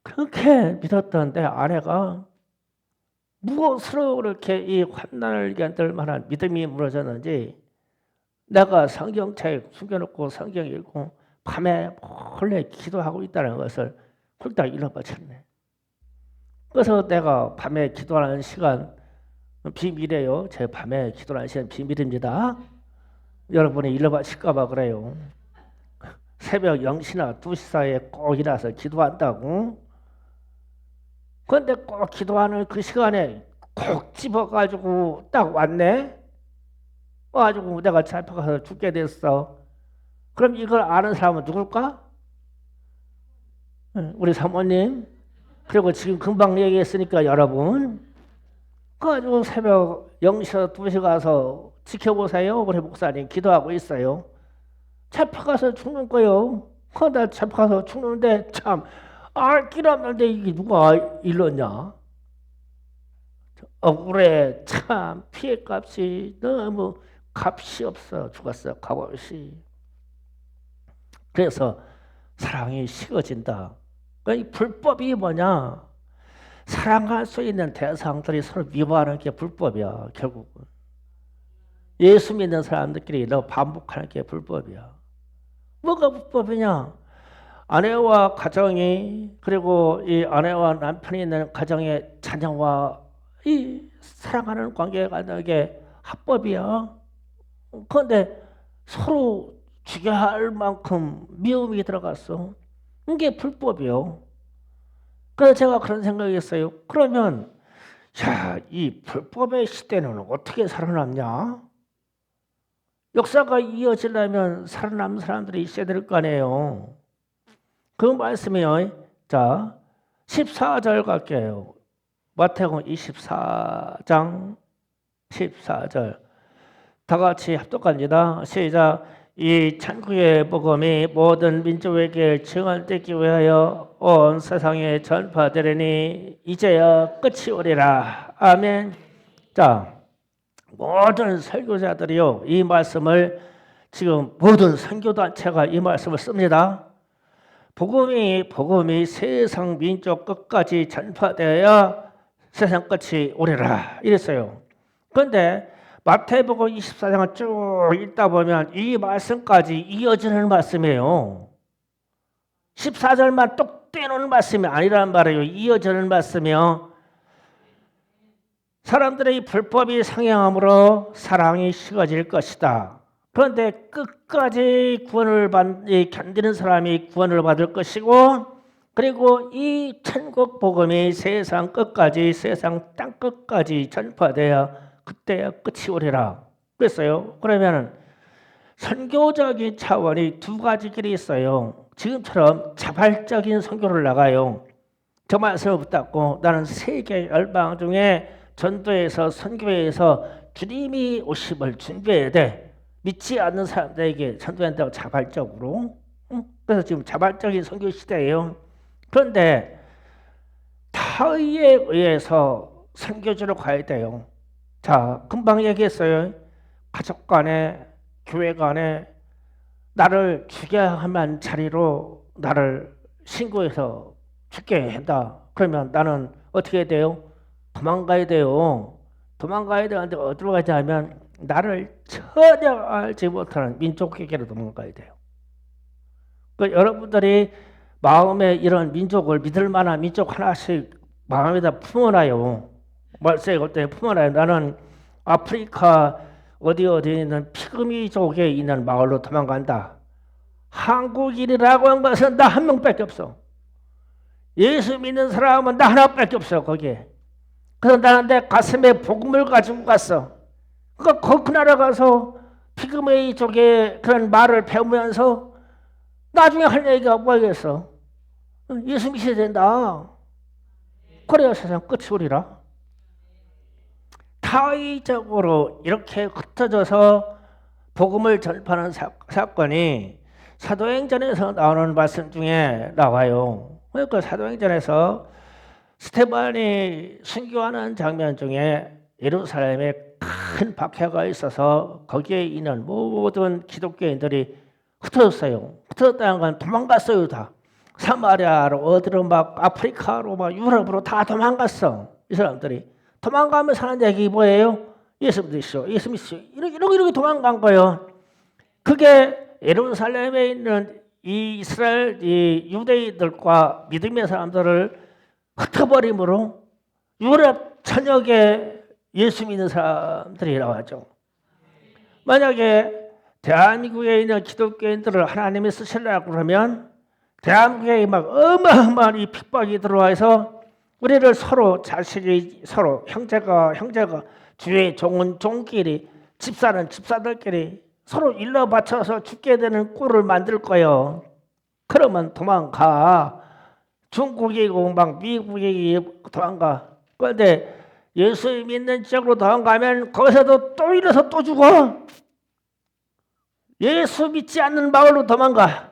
그렇게 믿었던 내 아내가 무엇으로 그렇게 이 환난을 견딜 만한 믿음이 무너졌는지 내가 성경책 숨겨놓고 성경 읽고 밤에 몰래 기도하고 있다는 것을 홀딱 잃어버렸네. 그래서 내가 밤에 기도하는 시간 비밀이에요. 제 밤에 기도하는 시간 비밀입니다. 여러분이 잃어버릴까 봐 그래요. 새벽 0시나 2시 사이에 꼭 일어나서 기도한다고. 그런데 꼭 기도하는 그 시간에 꼭 집어가지고 딱 왔네. 와가지고 내가 잡혀가서 죽게 됐어. 그럼 이걸 아는 사람은 누굴까? 우리 사모님. 그리고 지금 금방 얘기했으니까 여러분. 그래가지고 새벽 0시 2시 가서 지켜보세요. 그래 목사님 기도하고 있어요. 잡혀가서 죽는 거요. 그러다 잡혀가서 죽는데 참 길 없는데 이게 누가 일렀냐? 억울해. 참 피해값이 너무 값이 없어 죽었어. 값없이. 그래서 사랑이 식어진다. 이 불법이 뭐냐? 사랑할 수 있는 대상들이 서로 미워하는 게 불법이야. 결국은 예수 믿는 사람들끼리 너 반복하는 게 불법이야. 뭐가 불법이냐? 아내와 가정이 그리고 이 아내와 남편이 있는 가정의 자녀와 이 사랑하는 관계가 있는 게 합법이야. 그런데 서로 죽여야 할 만큼 미움이 들어갔어. 이게 불법이요. 그래서 제가 그런 생각이 있어요. 그러면 야, 이 불법의 시대는 어떻게 살아남냐? 역사가 이어지려면 살아남는 사람들이 있어야 될 거 아니에요. 그 말씀이요. 자, 14절 갈게요. 마태복음 24장 14절. 다 같이 합독합니다. 시작. 이 천국의 복음이 모든 민족에게 증언되기 위하여 온 세상에 전파되리니 이제야 끝이 오리라. 아멘. 자, 모든 설교자들이요 이 말씀을 지금 모든 선교단체가 이 말씀을 씁니다. 복음이 세상 민족 끝까지 전파되어야 세상 끝이 오리라 이랬어요. 그런데 마태복음 24장을 쭉 읽다 보면 이 말씀까지 이어지는 말씀이에요. 14절만 똑 떼놓은 말씀이 아니란 말이에요. 이어지는 말씀이요. 사람들의 불법이 상행함으로 사랑이 식어질 것이다. 그런데 끝까지 견디는 사람이 구원을 받을 것이고, 그리고 이 천국 복음이 세상 끝까지, 세상 땅 끝까지 전파되어 그때야 끝이 오리라 그랬어요. 그러면 선교적인 차원이 두 가지 길이 있어요. 지금처럼 자발적인 선교를 나가요. 저 말씀을 붙잡고 나는 세계 열방 중에 전도에서 선교에서 주님이 오심을 준비해야 돼. 믿지 않는 사람들에게 전도한다고 자발적으로. 그래서 지금 자발적인 선교 시대예요. 그런데 타의에 의해서 선교지로 가야 돼요. 자, 금방 얘기했어요. 가족 간에, 교회 간에 나를 죽여야 할 자리로 나를 신고해서 죽게 한다. 그러면 나는 어떻게 해야 돼요? 도망가야 돼요. 도망가야 되는데 어디로 가자 하면 나를 전혀 알지 못하는 민족에게로 도망가야 돼요. 여러분들이 마음에 이런 민족을 믿을 만한 민족 하나씩 마음에다 품어놔요. 말세 그때 품어놔요. 나는 아프리카 어디 있는 피그미족에 있는 마을로 도망간다. 한국인이라고 한 것은 나 한 명밖에 없어. 예수 믿는 사람은 나 하나밖에 없어 거기에. 그래서 나는 내 가슴에 복음을 가지고 갔어. 그러니까 그 나라 가서 피그메이 쪽에 그런 말을 배우면서 나중에 할 얘기가 뭐겠어? 예수 믿어야 된다. 그래야 세상 끝이 오리라. 타의적으로 이렇게 흩어져서 복음을 전파하는 사건이 사도행전에서 나오는 말씀 중에 나와요. 그러니까 사도행전에서 스테반이 순교하는 장면 중에 예루살렘에 큰 박해가 있어서 거기에 있는 모든 기독교인들이 흩어졌어요. 흩어졌다는 건 도망갔어요. 다 사마리아로 어디로 막 아프리카로 막 유럽으로 다 도망갔어. 이 사람들이 도망가면 사는 얘기 뭐예요? 예수 믿으시오. 예수 믿으시오. 이렇게 도망간 거예요. 그게 예루살렘에 있는 이 이스라엘 이 유대인들과 믿음의 사람들을 흩어버림으로 유럽 전역에 예수 믿는 사람들이 나왔죠. 만약에 대한민국에 있는 기독교인들을 하나님이 쓰시려고 그러면 대한민국에 막 어마어마한 이 핍박이 들어와서 우리를 서로 자식이 서로 형제가 주의 종은 종끼리 집사는 집사들끼리 서로 일러 바쳐서 죽게 되는 꼴을 만들 거예요. 그러면 도망가. 중국이고 막 미국이 도망가. 그런데 예수 믿는 지역으로 도망가면 거기서도 또 일어서 또 죽어. 예수 믿지 않는 마을로 도망가.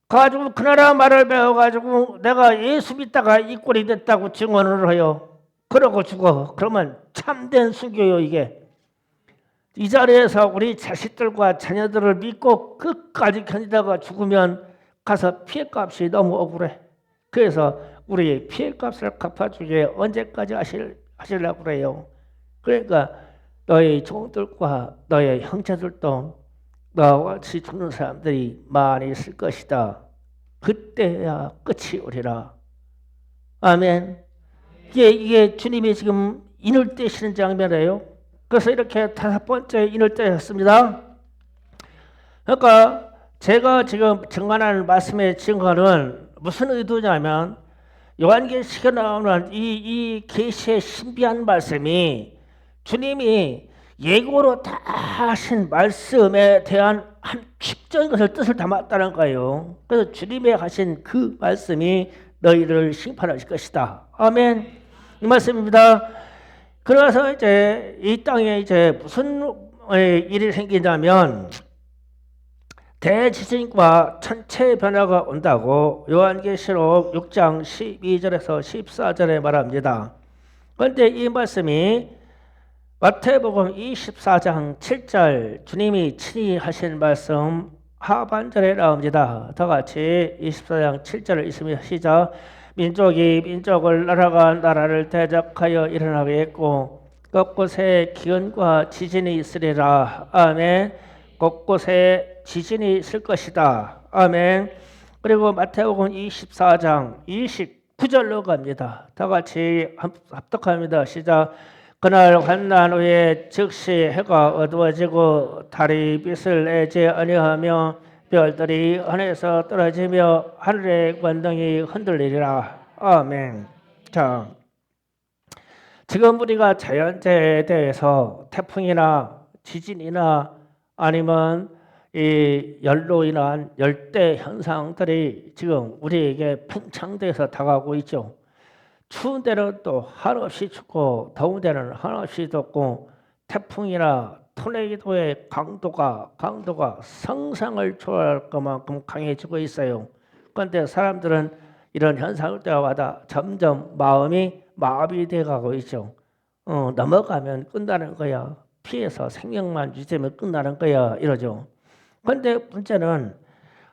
가지고 그 나라 말을 배워가지고 내가 예수 믿다가 이 꼴이 됐다고 증언을 해요. 그러고 죽어. 그러면 참된 순교요 이게. 이 자리에서 우리 자식들과 자녀들을 믿고 끝까지 견디다가 죽으면 가서 피해값이 너무 억울해. 그래서 우리 피해값을 갚아주게 언제까지 하시려고 그래요. 그러니까 너의 종들과 너의 형제들도 너와 같이 죽는 사람들이 많이 있을 것이다. 그때야 끝이 오리라. 아멘. 이게 주님이 지금 인을 떼시는 장면이에요. 그래서 이렇게 5번째 인을 떼셨습니다. 그러니까 제가 지금 증언하는 말씀의 증거는 무슨 의도냐면 요한계시록에 나오는 이 계시의 신비한 말씀이 주님이 예고로 다 하신 말씀에 대한 한 축적인 것을 뜻을 담았다는 거예요. 그래서 주님이 하신 그 말씀이 너희를 심판하실 것이다. 아멘. 이 말씀입니다. 그래서 이제 이 땅에 이제 무슨 일이 생기냐면 대지진과 천체 변화가 온다고 요한계시록 6장 12절에서 14절에 말합니다. 그런데 이 말씀이 마태복음 24장 7절 주님이 친히 하신 말씀 하반절에 나옵니다. 다 같이 24장 7절을 읽으며 시작. 민족이 민족을 나라가 나라를 대적하여 일어나겠고 곳곳에 기근과 지진이 있으리라. 아멘. 곳곳에 지진이 있을 것이다. 아멘. 그리고 마태복음 24장 29절로 갑니다. 다 같이 합독합니다. 시작. 그날 환난 후에 즉시 해가 어두워지고 달이 빛을 내지 아니하며 별들이 하늘에서 떨어지며 하늘의 관등이 흔들리리라. 아멘. 자, 지금 우리가 자연재해에 대해서 태풍이나 지진이나 아니면 이 열로 인한 열대 현상들이 지금 우리에게 팽창돼서 다가오고 있죠. 추운 데는 또 한없이 춥고 더운 데는 한없이 덥고 태풍이나 토네이도의 강도가 상상을 초월할 것만큼 강해지고 있어요. 그런데 사람들은 이런 현상을 때마다 점점 마음이 마비돼 가고 있죠. 넘어가면 끝나는 거야. 피해서 생명만 유지되면 끝나는 거야. 이러죠. 그런데 문제는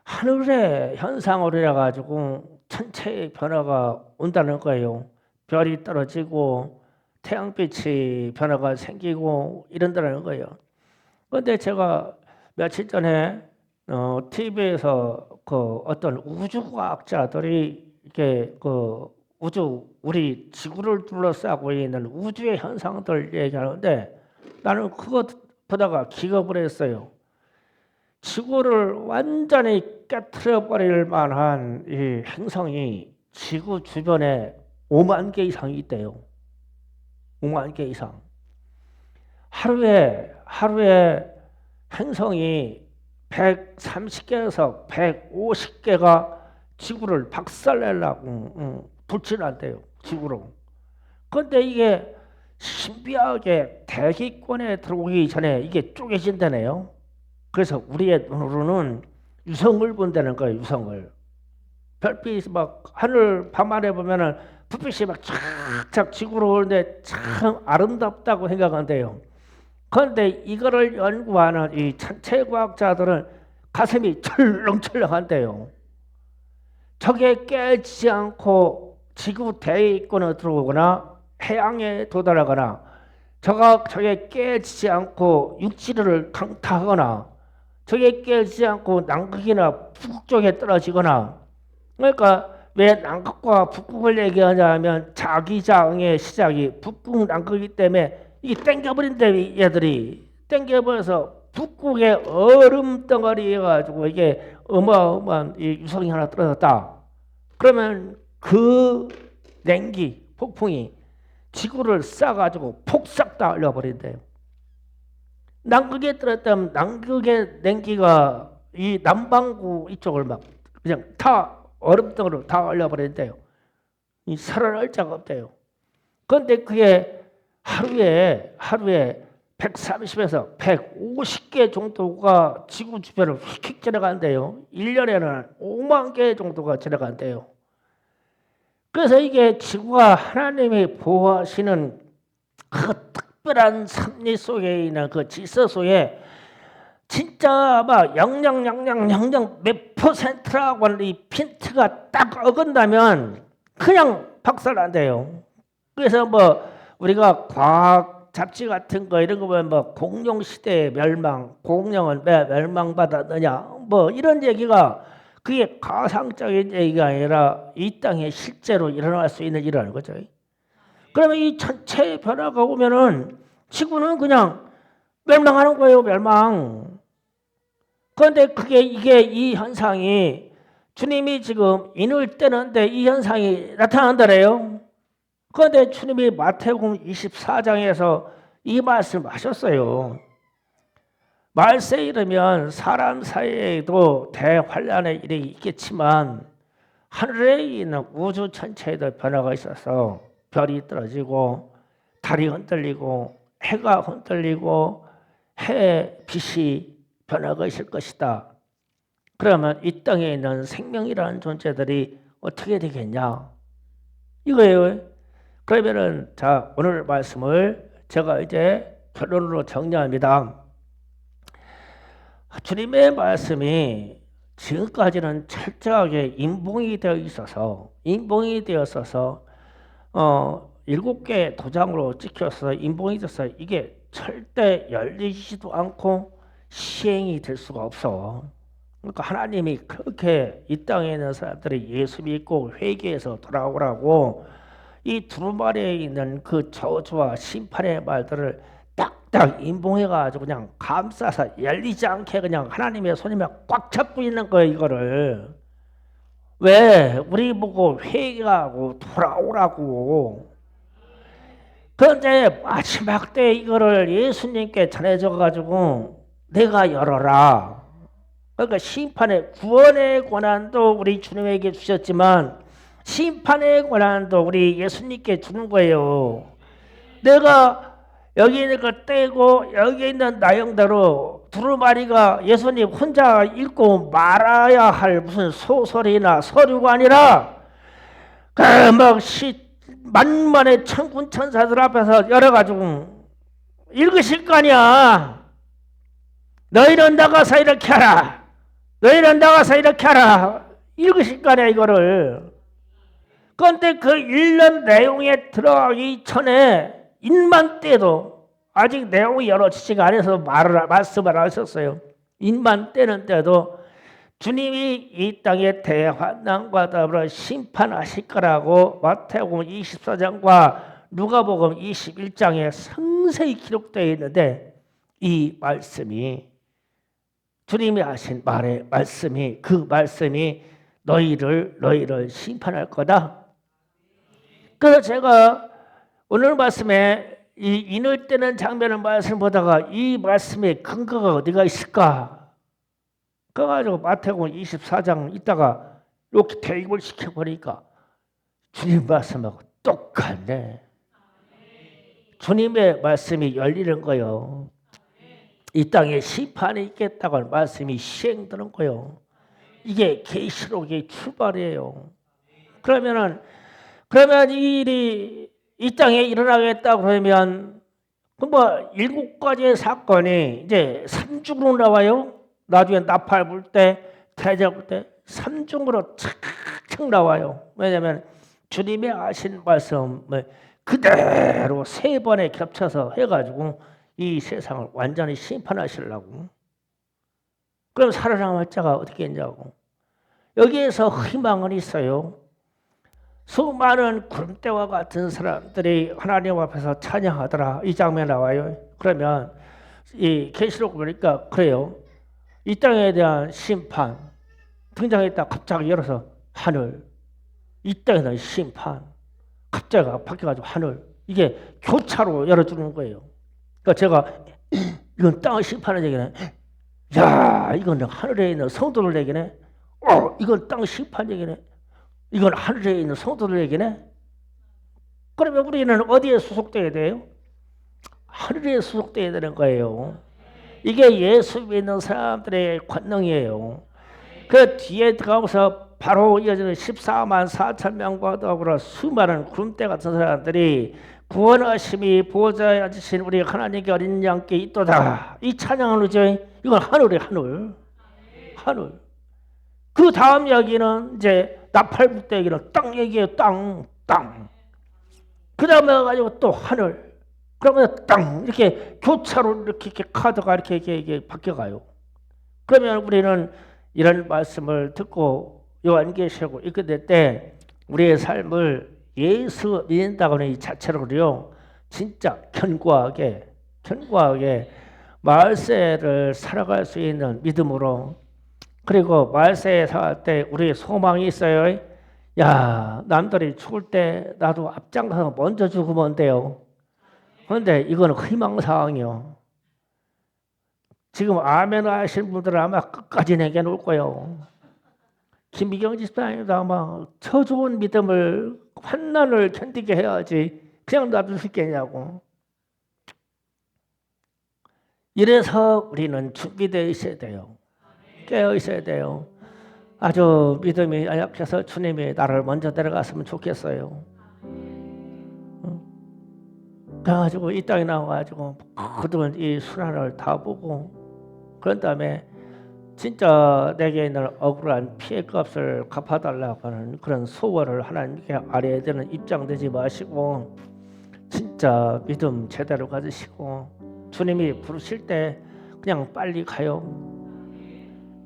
하늘의 현상으로 해가지고 천체의 변화가 온다는 거예요. 별이 떨어지고 태양빛이 변화가 생기고 이런다는 거예요. 그런데 제가 며칠 전에 TV에서 그 어떤 우주과학자들이 이렇게 그 우리 지구를 둘러싸고 있는 우주의 현상들 얘기하는데 나는 그거 보다가 기겁을 했어요. 지구를 완전히 깨트려 버릴 만한 이 행성이 지구 주변에 5만 개 이상이 있대요. 5만 개 이상. 하루에 행성이 130개에서 150개가 지구를 박살내려고 불친한대요. 지구로. 그런데 이게 신비하게 대기권에 들어오기 전에 이게 쪼개진다네요. 그래서 우리의 눈으로는 유성을 본다는 거예요. 유성을. 별빛이 막 하늘 밤하늘에 보면은 불빛이 막 쫙쫙 지구로 오는데 참 아름답다고 생각한대요. 그런데 이거를 연구하는 이 천체 과학자들은 가슴이 철렁철렁한데요. 저게 깨지지 않고 지구 대기권에 들어오거나 해양에 도달하거나 저게 깨지지 않고 육지를 강타하거나 저게 깨지지 않고 남극이나 북극 쪽에 떨어지거나 그러니까 왜 남극과 북극을 얘기하냐 면 자기장의 시작이 북극 남극이기 때문에 이게 땡겨버린대. 얘들이 땡겨버려서 북극의 얼음 덩어리 해가지고 이게 어마어마한 유성이 하나 떨어졌다. 그러면 그 냉기 폭풍이 지구를 싸가지고 폭삭 다 얼려버린대요. 남극에 떨어졌다면 남극의 냉기가 이 남반구 이쪽을 막 그냥 다 얼음덩어리로 다 얼려버린대요. 이 살아날 자가 없대요. 그런데 그게 하루에 130에서 150개 정도가 지구 주변을 휙휙 지나간대요. 1년에는 5만 개 정도가 지나간대요. 그래서 이게 지구가 하나님이 보호하시는 그 특별한 섭리 속에 있는 그 질서 속에 진짜 막 0.0000 몇 %라고 하는 이 핀트가 딱 어긋나면 그냥 박살난대요. 그래서 뭐 우리가 과학 잡지 같은 거 이런 거 보면 뭐 공룡 시대의 멸망, 공룡은 왜 멸망받았느냐 뭐 이런 얘기가 그게 가상적인 얘기가 아니라 이 땅에 실제로 일어날 수 있는 일이라는 거죠. 그러면 이 전체 변화가 오면은 지구는 그냥 멸망하는 거예요. 멸망. 그런데 이게 이 현상이 주님이 지금 인을 떼는데 이 현상이 나타난다래요. 그런데 주님이 마태복음 24장에서 이 말씀을 하셨어요. 말세에 이르면 사람 사이에도 대환란의 일이 있겠지만 하늘에 있는 우주 전체에도 변화가 있어서 별이 떨어지고 달이 흔들리고 해가 흔들리고 해의 빛이 변화가 있을 것이다. 그러면 이 땅에 있는 생명이라는 존재들이 어떻게 되겠냐? 이거예요. 그러면은 자 오늘 말씀을 제가 이제 결론으로 정리합니다. 주님의 말씀이 지금까지는 철저하게 인봉이 되어 있어서 7개 도장으로 찍혀서 인봉이 돼서 이게 절대 열리지도 않고 시행이 될 수가 없어. 그러니까 하나님이 그렇게 이 땅에 있는 사람들이 예수 믿고 회개해서 돌아오라고 이 두루마리에 있는 그 저주와 심판의 말들을 딱딱 인봉해가지고 그냥 감싸서 열리지 않게 그냥 하나님의 손이 꽉 잡고 있는 거예요. 이거를 왜 우리 보고 회개하고 돌아오라고. 그런데 마지막 때 이거를 예수님께 전해져가지고 내가 열어라. 그러니까 심판의 구원의 권한도 우리 주님에게 주셨지만 심판의 권한도 우리 예수님께 주는 거예요. 내가 여기 있는 거 떼고 여기 있는 나영대로 두루마리가 예수님 혼자 읽고 말아야 할 무슨 소설이나 서류가 아니라 그 막 만만의 천군 천사들 앞에서 열어가지고 읽으실 거 아니야. 너희는 나가서 이렇게 하라. 너희는 나가서 이렇게 하라. 읽으실 거 아니야 이거를. 그런데 그 읽는 내용에 들어가기 전에 인만 때도 아직 내용이 열어지지가 않아서 말씀을 안 하셨어요. 인만 때는 때도 주님이 이 땅의 대환난과 더불어 심판하실 거라고 마태복음 24장과 누가복음 21장에 상세히 기록되어 있는데, 이 말씀이 주님이 하신 말의 말씀이, 그 말씀이 너희를 심판할 거다. 그래서 제가 오늘 말씀에 이 인을 떼는 장면을 말씀 보다가 이 말씀의 근거가 어디가 있을까? 그래가지고 마태복음 24장 있다가 이렇게 대입을 시켜보니까 주님 말씀하고 똑같네. 주님의 말씀이 열리는 거요. 이 땅에 심판이 있겠다고 하는 말씀이 시행되는 거요. 이게 계시록의 출발이에요. 그러면 이 일이 이 땅에 일어나겠다고 그러면 뭐 7가지의 사건이 이제 3중으로 나와요. 나중에 나팔 불 때, 태자 불 때 3중으로 착착 나와요. 왜냐하면 주님의 하신 말씀을 그대로 3번에 겹쳐서 해가지고 이 세상을 완전히 심판하시려고. 그럼 살아남을 자가 어떻게 있냐고. 여기에서 희망은 있어요. 수많은 구름대와 같은 사람들이 하나님 앞에서 찬양하더라. 이 장면 나와요. 그러면 이 계시록 보니까 그래요. 이 땅에 대한 심판 등장했다. 갑자기 열어서 하늘. 이 땅에 대한 심판 갑자기 바뀌어가지고 하늘. 이게 교차로 열어주는 거예요. 그러니까 제가 이건 땅을 심판하는 얘기네. 야, 이건 하늘에 있는 성도들 얘기네. 이건 땅 심판 얘기네. 이건 하늘에 있는 성도들 얘기네. 그러면 우리는 어디에 소속돼야 돼요? 하늘에 소속돼야 되는 거예요. 이게 예수 믿는 사람들의 권능이에요. 그 뒤에 들어가면서 바로 이어지는 14만 4천 명과 더불어 수많은 구름대 같은 사람들이 구원하심이 보좌에 앉으신 우리 하나님께 어린 양께 있도다. 이 찬양을 하죠. 이건 하늘의 하늘. 하늘. 그 다음 이야기는 이제 나팔 불 때 얘기는 땅 얘기예요. 땅. 그 다음에 가지고 또 하늘. 그러면 땅 이렇게 교차로 이렇게 카드가 이렇게 바뀌어가요. 그러면 우리는 이런 말씀을 듣고 요한계시록을 읽게 될 때 우리의 삶을 예수 믿는다고는 이 자체로요 진짜 견고하게 말세를 살아갈 수 있는 믿음으로, 그리고 말세에 살 때 우리의 소망이 있어요. 야, 남들이 죽을 때 나도 앞장서서 먼저 죽으면 돼요. 그런데 이건 희망사항이요. 지금 아멘 하시는 분들은 아마 끝까지 내게 놓을 거예요. 김미경 집사님도 아마 저 좋은 믿음을, 환난을 견디게 해야지 그냥 놔둘 수 있겠냐고. 이래서 우리는 준비되어 있어야 돼요. 깨어 있어야 돼요. 아주 믿음이 약해서 주님이 나를 먼저 데려갔으면 좋겠어요. 그래가지고 이 땅에 나와가지고 모든 이 순환을 다 보고, 그런 다음에 진짜 내게 있는 억울한 피해값을 갚아달라고 하는 그런 소원을 하나님께 아뢰야 되는 입장 되지 마시고, 진짜 믿음 제대로 가지시고 주님이 부르실 때 그냥 빨리 가요.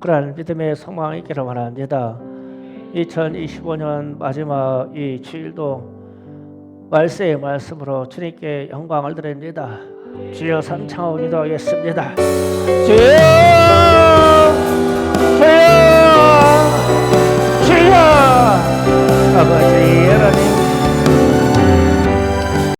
그런 믿음의 소망이 있기를 바랍니다. 2025년 마지막 이 주일도 말세의 말씀으로 주님께 영광을 드립니다. 주여 삼창하고 기도하겠습니다. 주여, 주여, 주여, 아버지